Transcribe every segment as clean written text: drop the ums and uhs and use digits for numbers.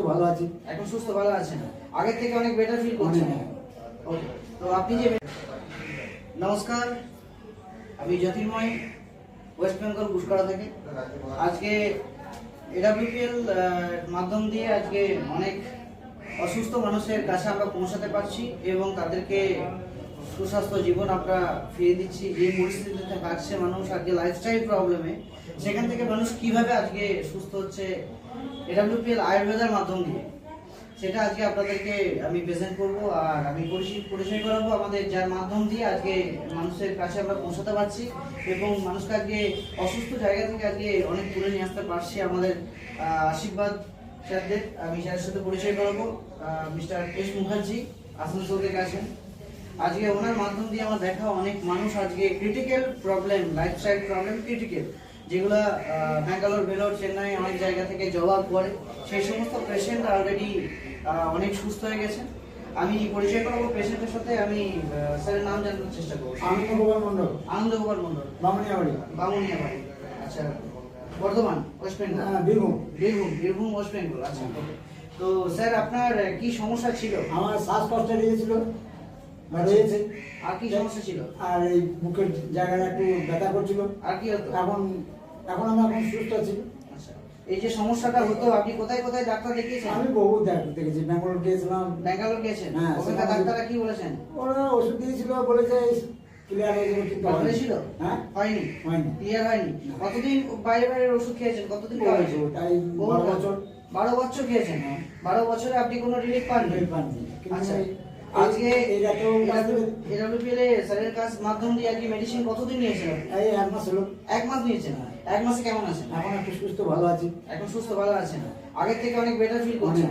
ভালো আছি, এখন সুস্থ ভালো আছেন, আগের থেকে অনেক বেটার ফিল করছেন। ওকে, তো আপনি যে নমস্কার, আমি জ্যোতির্ময়, ওয়েস্ট বেঙ্গল গুসকরা থেকে। আজকে এডব্লিউপিএল মাধ্যম দিয়ে আজকে অনেক অসুস্থ মানুষের কাছে আমরা পৌঁছাতে পারছি এবং তাদেরকে সুস্বাস্থ্য জীবন আমরা ফিরিয়ে দিচ্ছি। যে পরিস্থিতিতে থাকছে মানুষ আজকে লাইফস্টাইল প্রবলেমে, সেখান থেকে মানুষ কিভাবে আজকে সুস্থ হচ্ছে এডব্লিউপিএল আয়ুর্বেদের মাধ্যম দিয়ে, সেটা আজকে আপনাদেরকে আমি প্রেজেন্ট করব। আর আমি পরিচয় করাবো আমাদের যার মাধ্যম দিয়ে আজকে মানুষের কাছে আমরা পৌঁছাতে পারছি এবং মানুষকে আজকে অসুস্থ জায়গা থেকে আজকে অনেক তুলে নিয়ে আসতে পারছি। আমাদের আশীর্বাদ স্যারদের আমি স্যারের সাথে পরিচয় করাবো। মিস্টার এস মুখার্জি আসানসোল থেকে আছেন। আজকে ওনার মাধ্যম দিয়ে আমার দেখা অনেক মানুষ আজকে critical problem, lifestyle problem critical, যেগুলো ব্যাঙ্গালোর, ভেলোর, চেন্নাই অনেক জায়গা থেকে জবাব পড়ে, সেই সমস্ত পেশেন্ট অলরেডি অনেক সুস্থ হয়ে গেছেন। আমি পরিচয় করাবো পেশেন্টের সাথে। আমি স্যারের নাম জানার চেষ্টা করবো। আনন্দগোপাল মন্ডল। আনন্দগোপাল মন্ডল, বামুনিয়াবাড়ি। বামুনিয়াবাড়ি, আচ্ছা, বর্ধমান, ওয়েস্ট বেঙ্গল। বীরভূম ওয়েস্ট বেঙ্গল। আচ্ছা, তো স্যার আপনার কি সমস্যা ছিল? আমার শ্বাসকষ্ট দিয়েছিল, রয়েছে। আর কি সমস্যা ছিল? আর এই বুকের জায়গাটা একটু ব্যথা করছিল। আর কি হতো? এখন আমি সুস্থ আছি। আচ্ছা, এই যে সমস্যাটা হতো, আপনি কোথায় কোথায় ডাক্তার দেখিয়েছেন? আমি বহু দেখেছি, ব্যাঙ্গালোর গিয়েছিলাম। ব্যাঙ্গালোর গিয়েছেন? হ্যাঁ, ওখানকার ডাক্তাররা কি বলেছেন? ওরা ওষুধ দিয়েছিল, বলেছে ক্লিয়ার হয়ে যাবে, কিন্তু হয়েছিল? হ্যাঁ, হয়নি, হয়নি, ক্লিয়ার হয়নি। কতদিন বাইরে বাইরের ওষুধ খেয়েছেন? কতদিন তাই 12 বছর। 12 বছর খেয়েছেন? 12 বছরে আপনি কোনো রিলিফ পাননি? আচ্ছা, আজকে এডব্লিউপিএল স্যারের কাছ মাধ্যম দিয়ে আজকে মেডিসিন কতদিন নিয়েছিলেন? এই 1 মাস হলো। 1 মাস নিয়েছেন? 1 মাসে কেমন আছেন? এখন একটু সুস্থ ভালো আছি। এখন সুস্থ ভালো আছেন, আগের থেকে অনেক বেটার ফিল করছেন।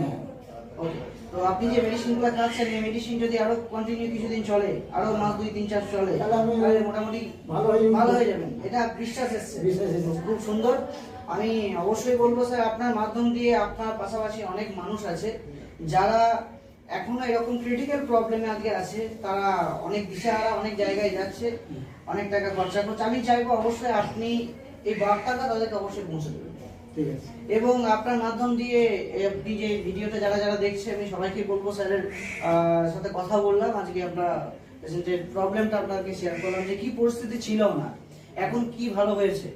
ওকে, তো আপনি যে মেডিসিনগুলো খাচ্ছেন, এই মেডিসিন যদি আরো কন্টিনিউ কিছুদিন চলে, আরো মাস 2, 3, 4 চলে, তাহলে মোটামুটি ভালো হয়ে যাবেন। এটা বিশ্বাস এসছে, খুব সুন্দর। আমি অবশ্যই বলবো স্যার, আপনার মাধ্যম দিয়ে আপনার পাশাপাশি অনেক মানুষ আছে যারা এখনো এরকম ক্রিটিক্যাল প্রবলেমে আজকে আছে। তারা অনেক দিশাহারা, অনেক জায়গায় যাচ্ছে, অনেক টাকা খরচা করছে। আমি চাইবো অবশ্যই আপনি এই বার্তাটা তাদেরকে অবশ্যই পৌঁছে দেবেন। ঠিক আছে। এবং আপনার মাধ্যম দিয়ে আপনি যে ভিডিওটা যারা যারা দেখছে, আমি সবাইকে বলবো, স্যারের সাথে কথা বললাম আজকে, আমরা পেশেন্টের প্রবলেমটা আপনাকে শেয়ার করলাম যে কি পরিস্থিতি ছিল না, এখন কি ভালো হয়েছে।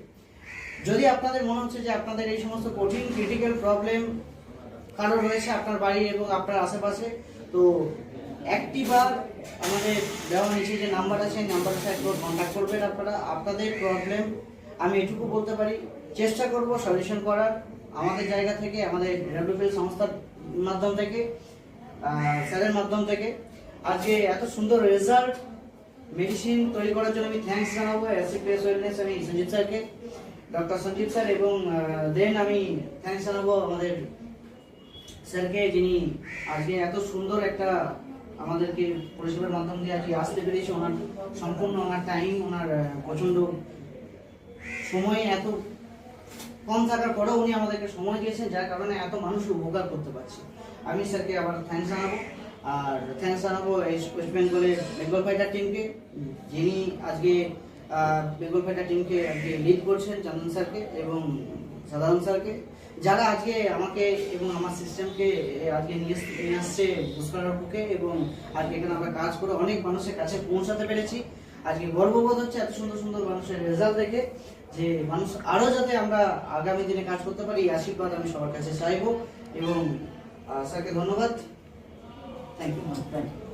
যদি আপনাদের মনে হচ্ছে যে আপনাদের এই সমস্ত কঠিন ক্রিটিক্যাল প্রবলেম কারো রয়েছে আপনার বাড়ি এবং আপনার আশেপাশে, তো একটিবার আমাদের দেওয়া নিচে যে নাম্বার আছে, এই নাম্বারের সাথে কন্ট্যাক্ট করবেন আপনারা। আপনাদের প্রবলেম আমি এটুকু বলতে পারি, চেষ্টা করব সলিউশন করার আমাদের জায়গা থেকে, আমাদের এডব্লিউপিএল সংস্থার মাধ্যম থেকে, স্যারের মাধ্যম থেকে। আজকে এত সুন্দর রেজাল্ট মেডিসিন তৈরি করার জন্য আমি থ্যাঙ্কস জানাবো এসিপিএস ওয়েলনেস, আমি সঞ্জিত স্যারকে, ডক্টর সঞ্জিত স্যার, এবং দেন আমি থ্যাঙ্কস জানাবো আমাদের স্যারকে, যিনি আজকে এত সুন্দর একটা আমাদেরকে পরিষেবার মাধ্যম দিয়ে আজকে আসতে পেরেছে। ওনার সম্পূর্ণ ওনার টাইম, ওনার প্রচণ্ড সময় এত কম থাকার পরেও উনি আমাদেরকে সময় দিয়েছেন, যার কারণে এত মানুষ উপকার করতে পারছে। আমি স্যারকে আবার থ্যাঙ্কস জানাবো। আর থ্যাঙ্কস জানাবো ওয়েস্ট বেঙ্গলের বেঙ্গল ফাইটার টিমকে, যিনি আজকে বেঙ্গল ফাইটার টিমকে আজকে লিড করছেন, চন্দন স্যারকে এবং সাধারণ স্যারকে, যারা আজকে আমাকে এবং আমার সিস্টেমকে আজকে নিয়ে আসছে গুসকরার বুকে, এবং আজকে এখানে আমরা কাজ করে অনেক মানুষের কাছে পৌঁছাতে পেরেছি। আজকে গর্ববোধ হচ্ছে এত সুন্দর সুন্দর মানুষের রেজাল্ট দেখে, যে মানুষ আরও যাতে আমরা আগামী দিনে কাজ করতে পারি, এই আশীর্বাদ আমি সবার কাছে চাইবো। এবং স্যারকে ধন্যবাদ, থ্যাংক ইউ।